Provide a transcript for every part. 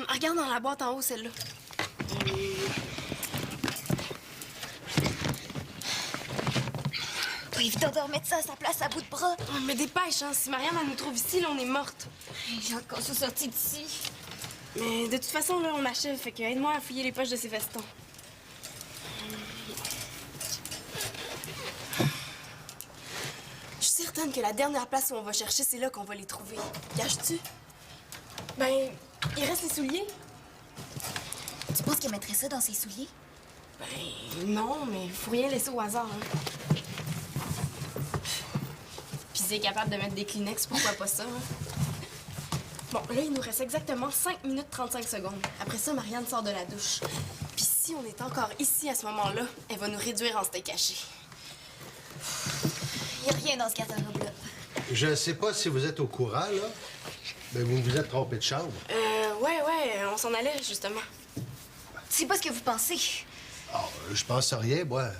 Regarde dans la boîte en haut, celle-là. Pas évident de remettre ça à sa place à bout de bras. Oh, mais dépêche, hein. Si Marianne, elle nous trouve ici, là, on est morte. J'ai encore ça sorti d'ici. Mais de toute façon, là, on achève. Fait que aide-moi à fouiller les poches de ses vestons. Je suis certaine que la dernière place où on va chercher, c'est là qu'on va les trouver. Caches-tu? Ben, il reste les souliers. Tu penses qu'elle mettrait ça dans ses souliers? Ben, non, mais faut rien laisser au hasard, hein. Puis si c'est capable de mettre des Kleenex, pourquoi pas ça, hein? Bon, là, il nous reste exactement 5 minutes 35 secondes. Après ça, Marianne sort de la douche. Puis si on est encore ici à ce moment-là, elle va nous réduire en steak haché. Y a rien dans ce garde-robe-là. Je sais pas si vous êtes au courant, là, mais vous vous êtes trompé de chambre. Ouais, on s'en allait, justement. C'est pas ce que vous pensez. Ah, je pense à rien, moi.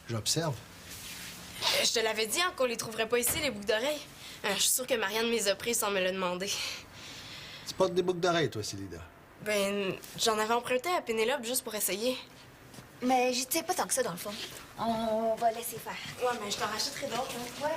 J'observe. Je te l'avais dit, hein, qu'on les trouverait pas ici, les boucles d'oreilles. Je suis sûre que Marianne me les a prises sans me le demander. Tu portes des boucles d'oreilles, toi, Célida. Ben, j'en avais emprunté à Pénélope juste pour essayer. Mais j'y tiens pas tant que ça, dans le fond. On va laisser faire. Ouais, mais je t'en rachèterai d'autres, hein. Ouais.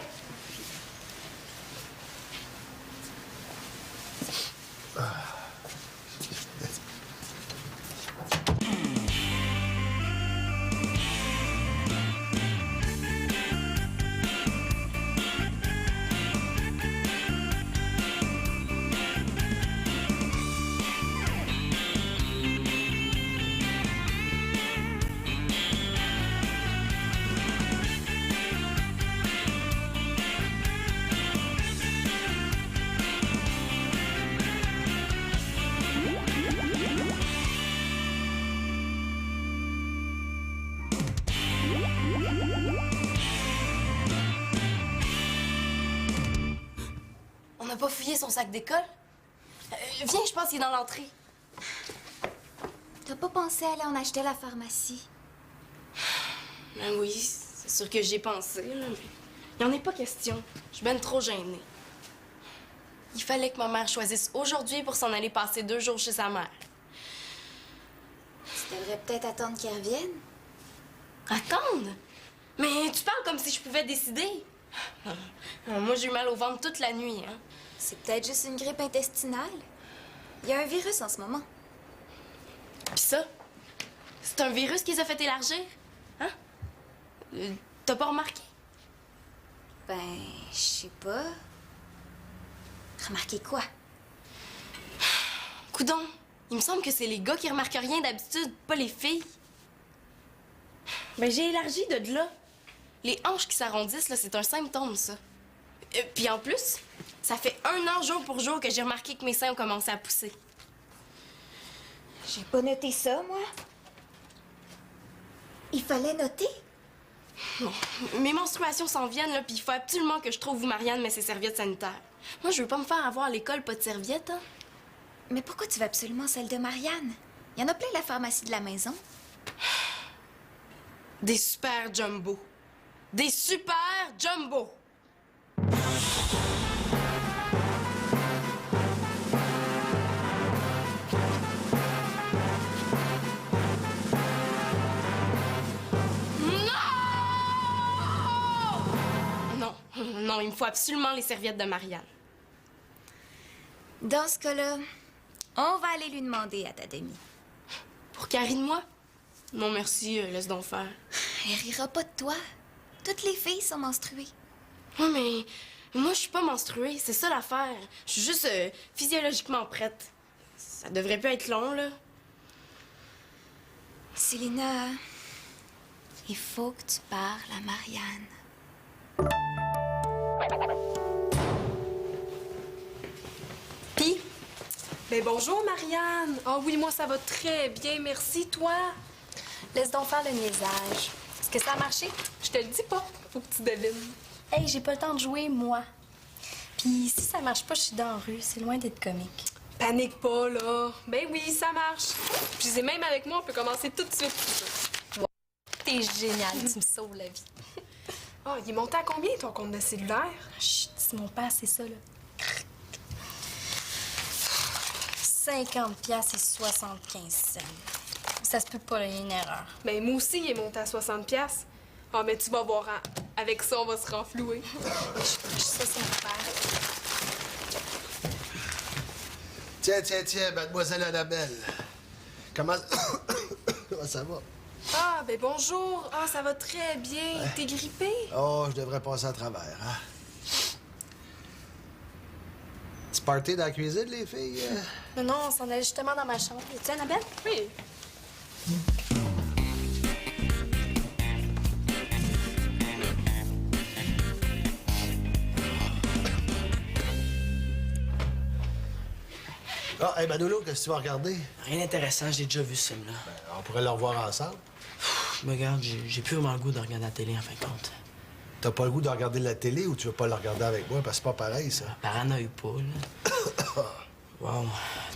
On n'a pas fouillé son sac d'école? Viens, je pense qu'il est dans l'entrée. T'as pas pensé à aller en acheter à la pharmacie? Ben oui, c'est sûr que j'y ai pensé, là, mais il en est pas question. Je suis ben trop gênée. Il fallait que ma mère choisisse aujourd'hui pour s'en aller passer 2 jours chez sa mère. Tu devrais peut-être attendre qu'il revienne. Attendre? Mais tu parles comme si je pouvais décider. Moi, j'ai eu mal au ventre toute la nuit, hein. C'est peut-être juste une grippe intestinale. Il y a un virus en ce moment. Pis ça, c'est un virus qui les a fait élargir, hein? T'as pas remarqué? Ben, je sais pas. Remarquez quoi? Coudon, il me semble que c'est les gars qui remarquent rien d'habitude, pas les filles. Ben, j'ai élargi de là. Les hanches qui s'arrondissent, là, c'est un symptôme, ça. Puis en plus, ça fait 1 an jour pour jour que j'ai remarqué que mes seins ont commencé à pousser. J'ai pas noté ça, moi. Il fallait noter? Bon, mes menstruations s'en viennent, là, puis il faut absolument que je trouve où Marianne met ses serviettes sanitaires. Moi, je veux pas me faire avoir à l'école, pas de serviettes, hein. Mais pourquoi tu veux absolument celle de Marianne? Il y en a plein à la pharmacie de la maison. Des super jumbo. Des super jumbo! Non, il me faut absolument les serviettes de Marianne. Dans ce cas-là, on va aller lui demander à ta demi. Pour Karine, moi? Non, merci, laisse donc faire. Elle rira pas de toi. Toutes les filles sont menstruées. Oui, mais moi, je suis pas menstruée, c'est ça l'affaire. Je suis juste physiologiquement prête. Ça devrait pas être long, là. Célina, il faut que tu parles à Marianne. Pis? Ben bonjour, Marianne. Ah oui, moi, ça va très bien, merci. Toi? Laisse donc faire le niaisage. Est-ce que ça a marché? Je te le dis pas. Faut que tu devines. Hey, j'ai pas le temps de jouer, moi. Puis si ça marche pas, je suis dans la rue. C'est loin d'être comique. Panique pas, là. Ben oui, ça marche. Je les ai même avec moi, on peut commencer tout de suite. T'es génial, tu me sauves la vie. Ah, il est monté à combien, ton compte de cellulaire? Chut, c'est mon père, c'est ça, là. 50$ et 75 cents. Ça se peut pas, là, il y a une erreur. Ben, moi aussi, il est monté à 60$. Ah, mais tu vas voir, hein. Avec ça, on va se renflouer. Ça, c'est mon père. Tiens, mademoiselle Annabelle. Comment... Comment ça va? Ah, ben bonjour. Ah, ça va très bien. T'es grippé? Oh, je devrais passer à travers, hein? Petit party dans la cuisine, les filles? Non, on s'en allait justement dans ma chambre. Es-tu, Annabelle? Oui. Ah, hey, Manolo, qu'est-ce que tu vas regarder? Rien d'intéressant, j'ai déjà vu ce film-là. On pourrait le revoir ensemble. Je me regarde, j'ai plus vraiment le goût de regarder la télé, en fin de compte. T'as pas le goût de regarder la télé ou tu veux pas le regarder avec moi? Parce que c'est pas pareil, ça. Paranoïe pas, là. Wow,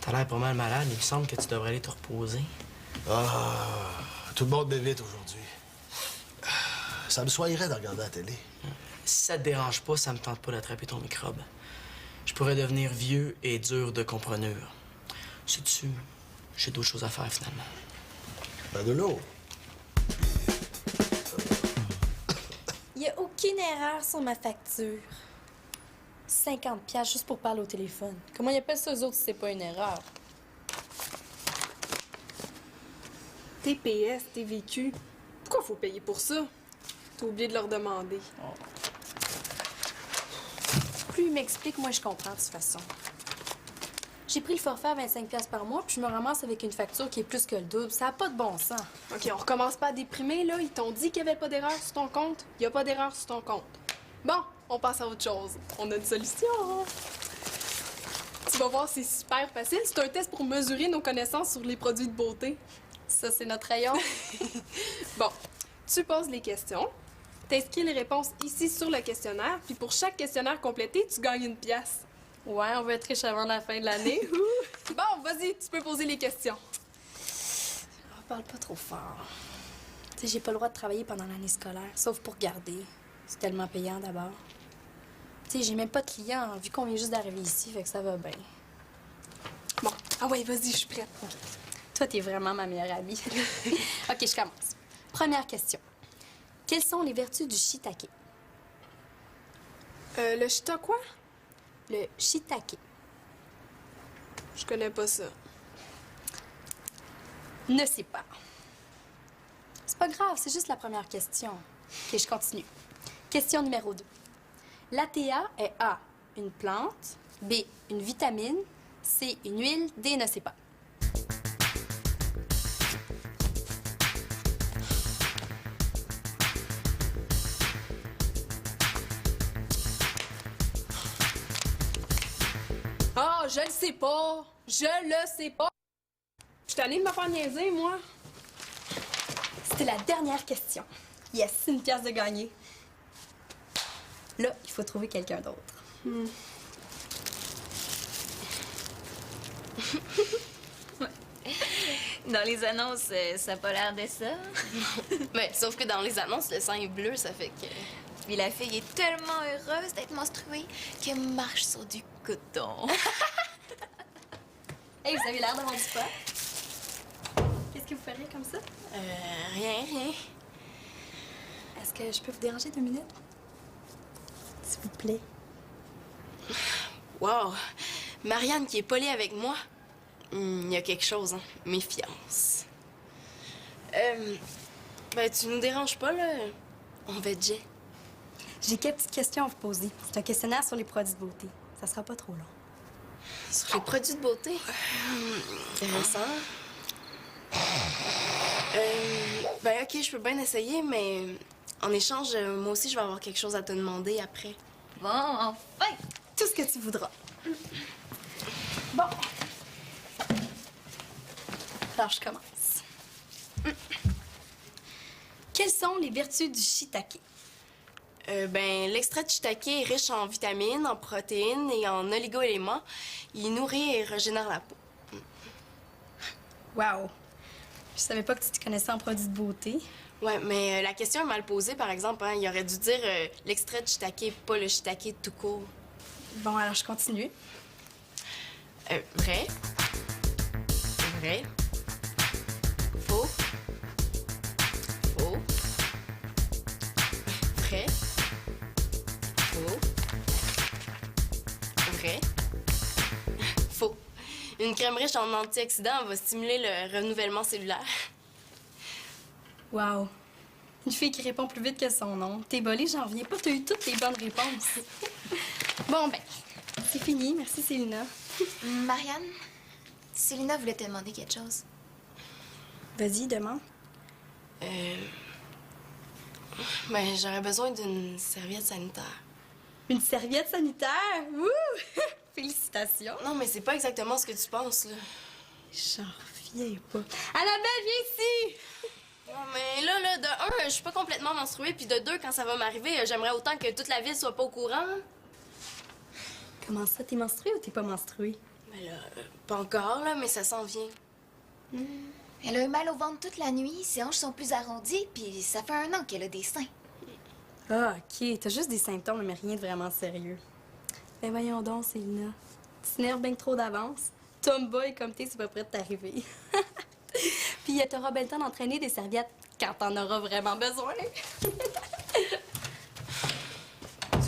t'as l'air pas mal malade. Il me semble que tu devrais aller te reposer. Ah, tout le monde m'évite aujourd'hui. Ça me soignerait de regarder la télé. Si ça te dérange pas, ça me tente pas d'attraper ton microbe. Je pourrais devenir vieux et dur de comprenure. Sais-tu, j'ai d'autres choses à faire, finalement. Manolo, Il n'y a aucune erreur sur ma facture. 50$ juste pour parler au téléphone. Comment ils appellent ça, eux autres, si c'est pas une erreur? TPS, TVQ. Pourquoi faut payer pour ça? T'as oublié de leur demander. Plus il m'explique, moins je comprends, de toute façon. J'ai pris le forfait à 25$ par mois, puis je me ramasse avec une facture qui est plus que le double. Ça n'a pas de bon sens. OK, on recommence pas à déprimer, là. Ils t'ont dit qu'il n'y avait pas d'erreur sur ton compte. Il n'y a pas d'erreur sur ton compte. Bon, on passe à autre chose. On a une solution. Tu vas voir, c'est super facile. C'est un test pour mesurer nos connaissances sur les produits de beauté. Ça, c'est notre rayon. Bon, tu poses les questions. T'inscris les réponses ici sur le questionnaire, puis pour chaque questionnaire complété, tu gagnes une pièce. Ouais, on va être riche avant la fin de l'année. Bon, vas-y, tu peux poser les questions. On parle pas trop fort. Tu sais, j'ai pas le droit de travailler pendant l'année scolaire, sauf pour garder. C'est tellement payant d'abord. Tu sais, j'ai même pas de clients, vu qu'on vient juste d'arriver ici, fait que ça va bien. Bon, ah ouais, vas-y, je suis prête. Toi, t'es vraiment ma meilleure amie. OK, je commence. Première question. Quelles sont les vertus du shiitake? Le shita quoi? Le shiitake. Je connais pas ça. Ne sais pas. C'est pas grave, c'est juste la première question. OK, je continue. Question numéro 2. L'ATA est A, une plante, B, une vitamine, C, une huile, D, ne sais pas. Ah, je le sais pas! Je le sais pas! Je suis allée de me faire niaiser, moi. C'était la dernière question. Yes, une pièce de gagner. Là, il faut trouver quelqu'un d'autre. Dans les annonces, ça n'a pas l'air de ça. Mais sauf que dans les annonces, le sang est bleu, ça fait que... Puis la fille est tellement heureuse d'être menstruée qu'elle marche sur du coton. Hey, vous avez l'air d'avoir du pot. Qu'est-ce que vous feriez comme ça? Rien. Est-ce que je peux vous déranger 2 minutes? S'il vous plaît. Wow! Marianne qui est polie avec moi. Il y a quelque chose, hein? Méfiance. Ben, tu nous déranges pas, là? On va jet. J'ai quelques petites questions à vous poser. C'est un questionnaire sur les produits de beauté. Ça sera pas trop long. Sur les produits de beauté? Intéressant. Ben, OK, je peux bien essayer, mais en échange, moi aussi, je vais avoir quelque chose à te demander après. Bon, enfin! Tout ce que tu voudras. Bon. Alors, je commence. Quelles sont les vertus du shiitake? Ben, l'extrait de shiitake est riche en vitamines, en protéines et en oligo-éléments. Il nourrit et régénère la peau. Wow. Je savais pas que tu te connaissais en produits de beauté. Ouais, mais la question est mal posée, par exemple. Hein. Il aurait dû dire l'extrait de shiitake, pas le shiitake tout court. Bon, alors je continue. Vrai? Vrai. Faux. Faux. Vrai. Faux. Vrai. Faux. Une crème riche en antioxydants va stimuler le renouvellement cellulaire. Wow. Une fille qui répond plus vite que son nom. T'es bolée, j'en reviens pas. T'as eu toutes les bonnes réponses. Bon, ben, c'est fini. Merci, Célina. Marianne, Célina voulait te demander quelque chose. Vas-y, demande. Ben, j'aurais besoin d'une serviette sanitaire. Une serviette sanitaire? Wouh! Félicitations. Non, mais c'est pas exactement ce que tu penses, là. J'en reviens pas. Annabelle, viens ici! Non, mais là, de un, je suis pas complètement menstruée, puis de deux, quand ça va m'arriver, j'aimerais autant que toute la ville soit pas au courant. Comment ça, t'es menstruée ou t'es pas menstruée? Ben là, pas encore, là, mais ça s'en vient. Elle a eu mal au ventre toute la nuit, ses hanches sont plus arrondies, puis ça fait 1 an qu'elle a des seins. Ah, OK. T'as juste des symptômes, mais rien de vraiment sérieux. Ben voyons donc, Célina. Tu t'énerves bien trop d'avance. Tomboy comme t'es, c'est pas prêt de t'arriver. Puis t'auras bien le temps d'entraîner des serviettes quand t'en auras vraiment besoin. Tu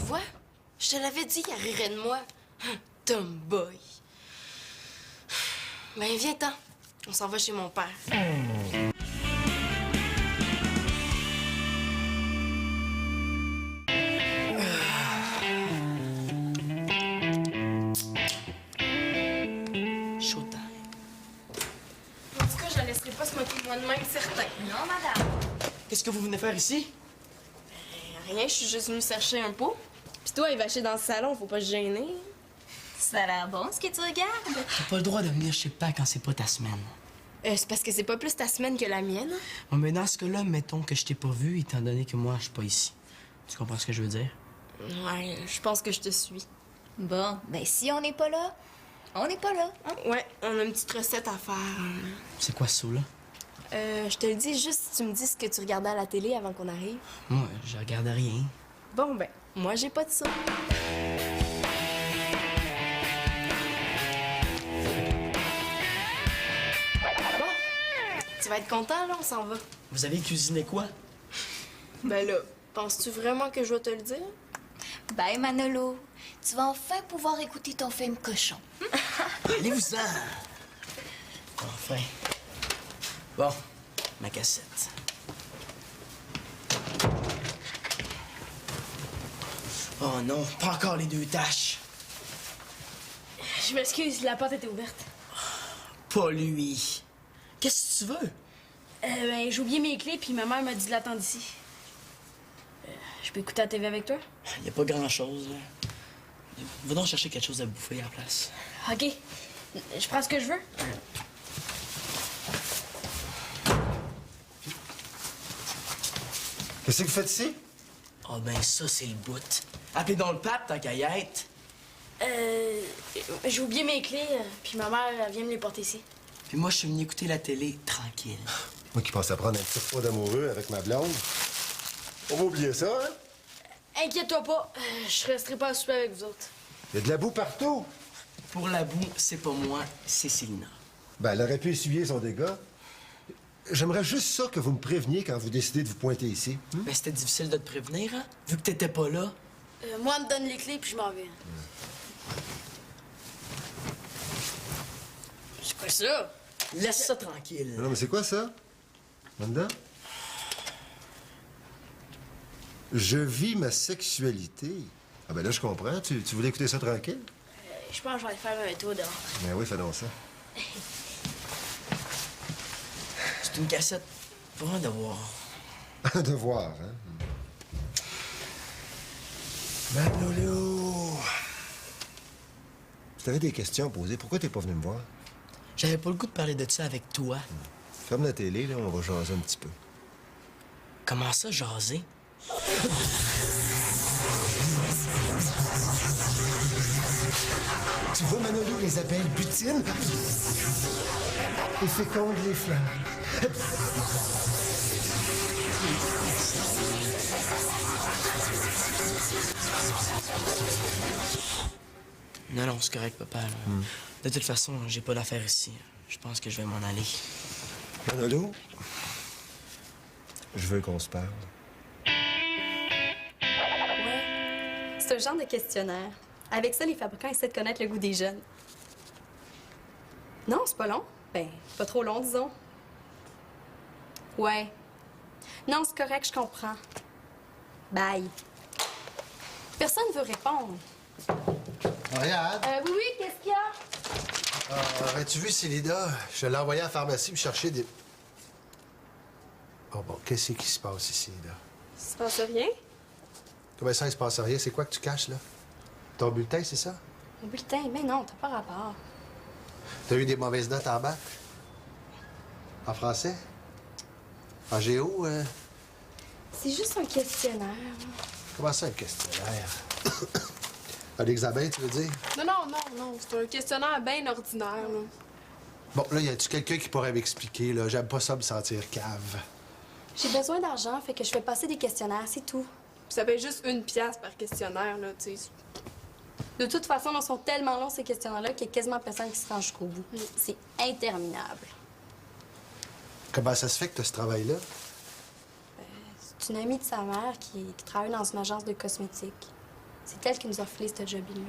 vois? Je te l'avais dit, il rirait de moi. Tomboy. Ben, viens-t'en. On s'en va chez mon père. Showtime. En tout cas, je la laisserai pas se moquer de moi de même, certain. Non, madame. Qu'est-ce que vous venez faire ici? Rien, je suis juste venue chercher un pot. Puis toi, il va acheter dans le salon, faut pas se gêner. Ça a l'air bon, ce que tu regardes. T'as pas le droit de venir chez Père quand c'est pas ta semaine. C'est parce que c'est pas plus ta semaine que la mienne. Bon, mais dans ce cas-là, mettons que je t'ai pas vu, étant donné que moi, je suis pas ici. Tu comprends ce que je veux dire? Ouais, je pense que je te suis. Bon, ben si on n'est pas là, on n'est pas là. Ouais, on a une petite recette à faire. C'est quoi ça, là? Je te le dis juste si tu me dis ce que tu regardais à la télé avant qu'on arrive. Moi, je regarde rien. Bon, ben, moi, j'ai pas de ça. Bon, tu vas être content, là, on s'en va. Vous avez cuisiné quoi? Ben là, penses-tu vraiment que je vais te le dire? Bye, Manolo. Tu vas enfin pouvoir écouter ton film cochon. Allez-vous-en! Enfin. Bon, ma cassette. Oh non, pas encore les 2 taches. Je m'excuse, la porte était ouverte. Pas lui. Qu'est-ce que tu veux? Ben, j'ai oublié mes clés, puis ma mère m'a dit de l'attendre ici. Je peux écouter la TV avec toi? Y a pas grand-chose, là. Va donc chercher quelque chose à bouffer à la place. OK. Je prends ce que je veux. Qu'est-ce que vous faites ici? Ah ben ça, c'est le bout. Appelez donc le pape, tant qu'à y être. J'ai oublié mes clés, puis ma mère elle vient me les porter ici. Puis moi, je suis venu écouter la télé, tranquille. Moi qui pensais prendre un petit repas d'amoureux avec ma blonde. On va oublier ça, hein? Inquiète-toi pas, je resterai pas à souper avec vous autres. Il y a de la boue partout. Pour la boue, c'est pas moi, c'est Célina. Ben, elle aurait pu essuyer son dégât. J'aimerais juste ça que vous me préveniez quand vous décidez de vous pointer ici. Mais c'était difficile de te prévenir, hein? Vu que t'étais pas là. Moi, me donne les clés, puis je m'en vais. C'est quoi ça? Laisse ça tranquille. Non, mais c'est quoi ça? Wanda? Je vis ma sexualité. Ah ben là, je comprends. Tu voulais écouter ça tranquille? Je pense que je vais aller faire un tour dehors. Ben oui, fais donc ça. C'est une cassette pour un devoir. Un devoir, hein? Manolo! Si t'avais des questions à poser, pourquoi t'es pas venu me voir? J'avais pas le goût de parler de ça avec toi. Ferme la télé, là, on va jaser un petit peu. Comment ça, jaser? Tu vois, Manolo les appelle butine et féconde les flammes. Non, non, c'est correct, papa. Là. De toute façon, j'ai pas d'affaires ici. Je Je pense que je vais m'en aller. Manolo, je veux qu'on se parle. Ouais. C'est un genre de questionnaire. Avec ça, les fabricants essaient de connaître le goût des jeunes. Non, c'est pas long. Ben, pas trop long, disons. Ouais. Non, c'est correct, je comprends. Bye. Personne veut répondre. Regarde. Oui, qu'est-ce qu'il y a? Aurais-tu vu Célida? Je l'ai envoyée à la pharmacie me chercher des... Oh bon, qu'est-ce qui se passe ici, là? Il se passe rien? Comment ça, il se passe rien? C'est quoi que tu caches, là? Ton bulletin, c'est ça? Mon bulletin? Mais non, t'as pas rapport. T'as eu des mauvaises notes en bac? En français? En géo? C'est juste un questionnaire. Comment ça, un questionnaire? Un examen, tu veux dire? Non. C'est un questionnaire bien ordinaire, là. Bon, là, y a-tu quelqu'un qui pourrait m'expliquer, là? J'aime pas ça me sentir cave. J'ai besoin d'argent, fait que je fais passer des questionnaires, c'est tout. Puis ça paye juste 1 pièce par questionnaire, là, tu sais. De toute façon, ils sont tellement longs, ces questionnaires-là, qu'il y a quasiment personne qui se rend jusqu'au bout. C'est interminable. Comment ça se fait que t'as ce travail-là? C'est une amie de sa mère qui travaille dans une agence de cosmétiques. C'est elle qui nous a filé ce job-là.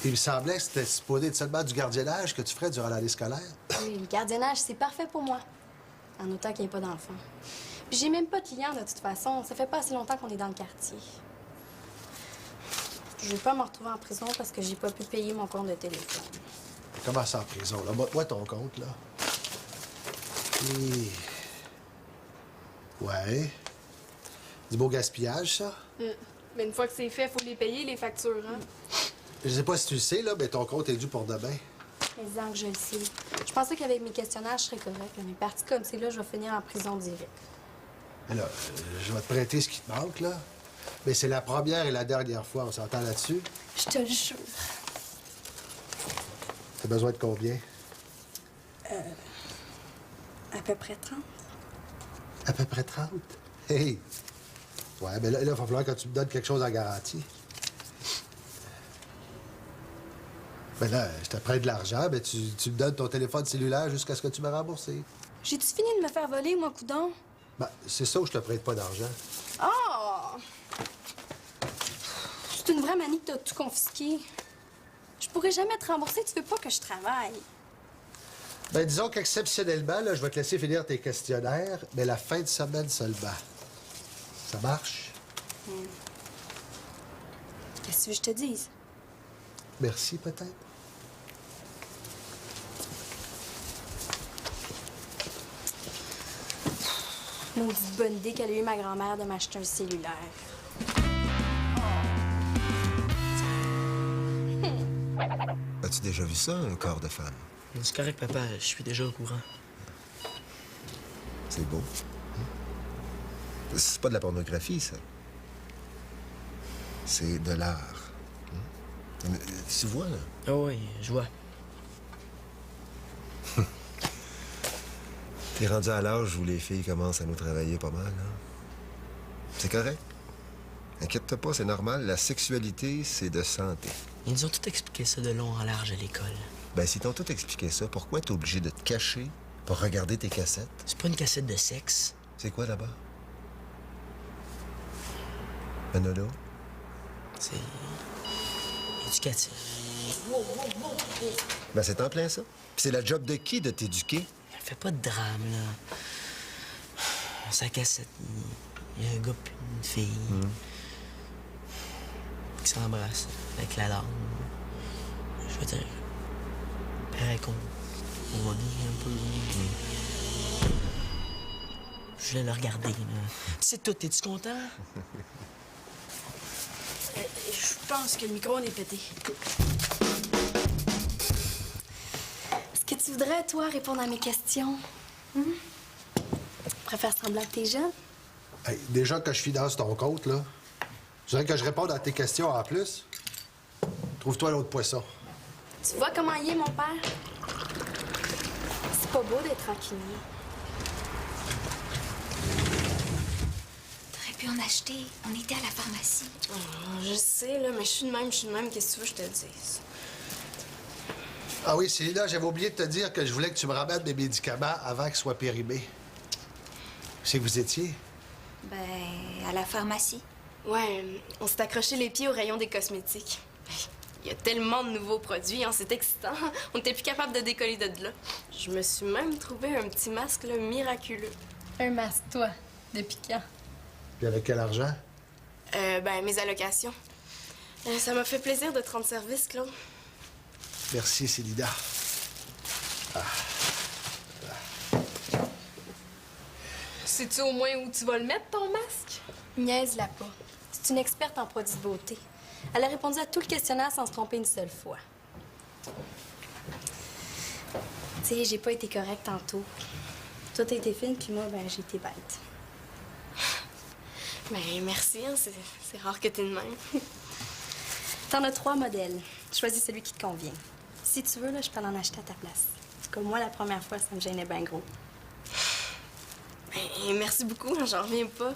Il me semblait que c'était supposé être seulement du gardiennage que tu ferais durant l'année scolaire. Oui, le gardiennage, c'est parfait pour moi. En autant qu'il n'y ait pas d'enfants. Puis j'ai même pas de clients, de toute façon. Ça fait pas assez longtemps qu'on est dans le quartier. Je veux pas me retrouver en prison parce que j'ai pas pu payer mon compte de téléphone. Comment ça en prison, là? Montre-moi ton compte, là. Et... Ouais. Du beau gaspillage, ça? Mais une fois que c'est fait, faut les payer, les factures, hein? Je sais pas si tu le sais, là, mais ton compte est dû pour demain. Mais disant que je le sais. Je pensais qu'avec mes questionnaires, je serais correcte. Mais parti comme c'est là, je vais finir en prison direct. Mais là, je vais te prêter ce qui te manque, là. Mais c'est la première et la dernière fois, on s'entend là-dessus? Je te le jure. T'as besoin de combien? À peu près 30. À peu près 30? Hey! Ouais, mais là, il va falloir que tu me donnes quelque chose en garantie. Ben là, je te prête de l'argent, mais tu me donnes ton téléphone cellulaire jusqu'à ce que tu me rembourses. J'ai-tu fini de me faire voler, moi, coudon? Ben, c'est ça où je te prête pas d'argent. Oh! C'est une vraie manie que t'as tout confisqué. Je pourrais jamais te rembourser, tu veux pas que je travaille. Ben, disons qu'exceptionnellement, là, je vais te laisser finir tes questionnaires, mais la fin de semaine seulement. Ça marche? Qu'est-ce que tu veux que je te dise? Merci, peut-être? Maudite bonne idée qu'elle a eu ma grand-mère de m'acheter un cellulaire. As-tu déjà vu ça, un corps de femme? C'est correct, papa. Je suis déjà au courant. C'est beau. C'est pas de la pornographie, ça. C'est de l'art. Mais, tu vois, là? Oh oui, je vois. T'es rendu à l'âge où les filles commencent à nous travailler pas mal, hein? C'est correct. Inquiète-toi pas, c'est normal. La sexualité, c'est de santé. Ils nous ont tout expliqué ça de long en large à l'école. Ben, si t'ont tout expliqué ça, pourquoi t'es obligé de te cacher pour regarder tes cassettes? C'est pas une cassette de sexe. C'est quoi, là-bas? Manolo? C'est éducatif. Ben, c'est en plein ça. Puis c'est la job de qui de t'éduquer? Fais pas de drame, là. Sa cassette, il y a un gars puis une fille qui s'embrassent avec la langue. Je veux dire, pareil qu'on va bien un peu. Je voulais le regarder, là. C'est tout, es-tu content? Je pense que le micro en est pété. Est-ce que tu voudrais, toi, répondre à mes questions? Tu préfères semblant que t'es jeune? Hey, déjà que je finance ton compte, là, je voudrais que je réponde à tes questions en plus. Trouve-toi l'autre poisson. Tu vois comment il est, mon père? C'est pas beau d'être rancunier. T'aurais pu en acheter. On était à la pharmacie. Je sais, là, mais je suis de même, qu'est-ce que tu veux que je te dise? Ah oui, Célina, j'avais oublié de te dire que je voulais que tu me ramènes des médicaments avant qu'ils soient périmés. C'est que vous étiez? Ben, à la pharmacie. Ouais, on s'est accroché les pieds au rayon des cosmétiques. Il y a tellement de nouveaux produits, hein, c'est excitant. On n'était plus capable de décoller de là. Je me suis même trouvé un petit masque là, miraculeux. Un masque, toi. Depuis quand? Puis avec quel argent? Ben, mes allocations. Ça m'a fait plaisir de te rendre service, Claude. Merci, Célina. Sais-tu au moins où tu vas le mettre, ton masque? Niaise-la pas. C'est une experte en produits de beauté. Elle a répondu à tout le questionnaire sans se tromper une seule fois. Tu sais, j'ai pas été correcte tantôt. Toi, t'as été fine, puis moi, ben, j'ai été bête. Ben, merci, hein, c'est rare que t'es de même. T'en as 3 modèles. Choisis celui qui te convient. Si tu veux, là, je peux en acheter à ta place. Comme moi, la première fois, ça me gênait bien gros. Ben, merci beaucoup, hein, j'en reviens pas.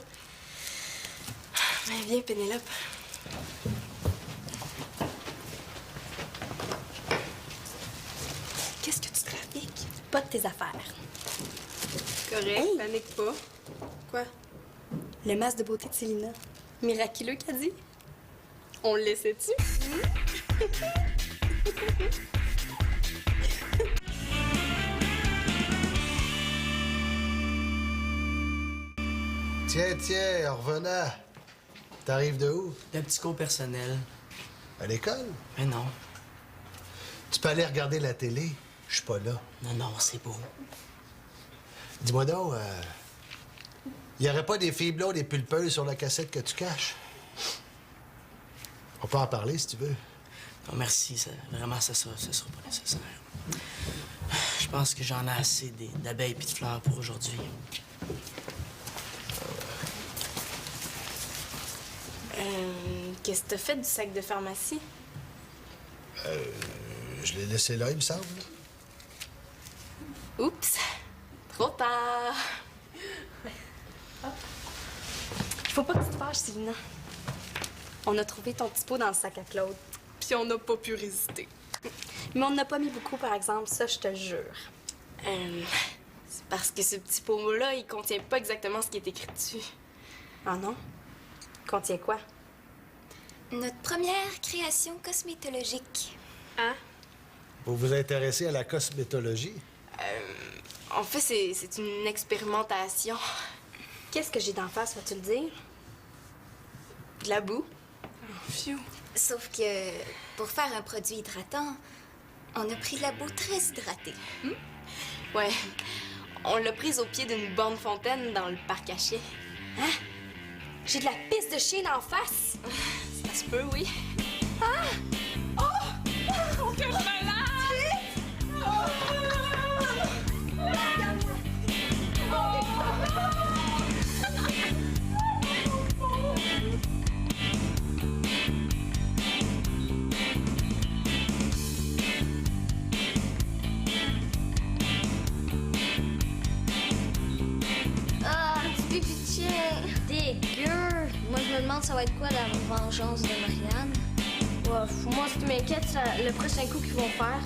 Ben, viens, Pénélope. Qu'est-ce que tu trafiques? Pas de tes affaires. Correct, Hey! panique pas. Quoi? Le masque de beauté de Célina. Miraculeux, qu'a dit? On le laissait-tu? Tiens, en revenant. T'arrives de où? Le petit cours personnel. À l'école? Mais non. Tu peux aller regarder la télé. Je suis pas là. Non, c'est beau. Dis-moi donc, y aurait pas des filles blondes et pulpeuses sur la cassette que tu caches? On peut en parler si tu veux. Non, merci. Vraiment, ça sera pas nécessaire. Je pense que j'en ai assez d'abeilles et de fleurs pour aujourd'hui. Qu'est-ce que t'as fait du sac de pharmacie? Je l'ai laissé là, il me semble. Oups! Trop tard! Faut pas que tu te fâches, Célina. On a trouvé ton petit pot dans le sac à Claude. Puis on n'a pas pu résister. Mais on n'a pas mis beaucoup, par exemple, ça, je te le jure. C'est parce que ce petit pot-là, il contient pas exactement ce qui est écrit dessus. Ah non? Contient quoi? Notre première création cosmétologique. Hein? Vous vous intéressez à la cosmétologie? En fait, c'est une expérimentation. Qu'est-ce que j'ai d'en face, vas-tu le dire? De la boue. Phew. Sauf que pour faire un produit hydratant, on a pris de la boue très hydratée. Ouais. On l'a prise au pied d'une borne fontaine dans le parc caché. Hein? J'ai de la pisse de chien en face! Ça se peut, oui. Ah, un petit pipi de chien. Dégueu. Moi, je me demande ça va être quoi la vengeance de Marianne. Ouais, moi, ce qui m'inquiète, c'est le prochain coup qu'ils vont faire.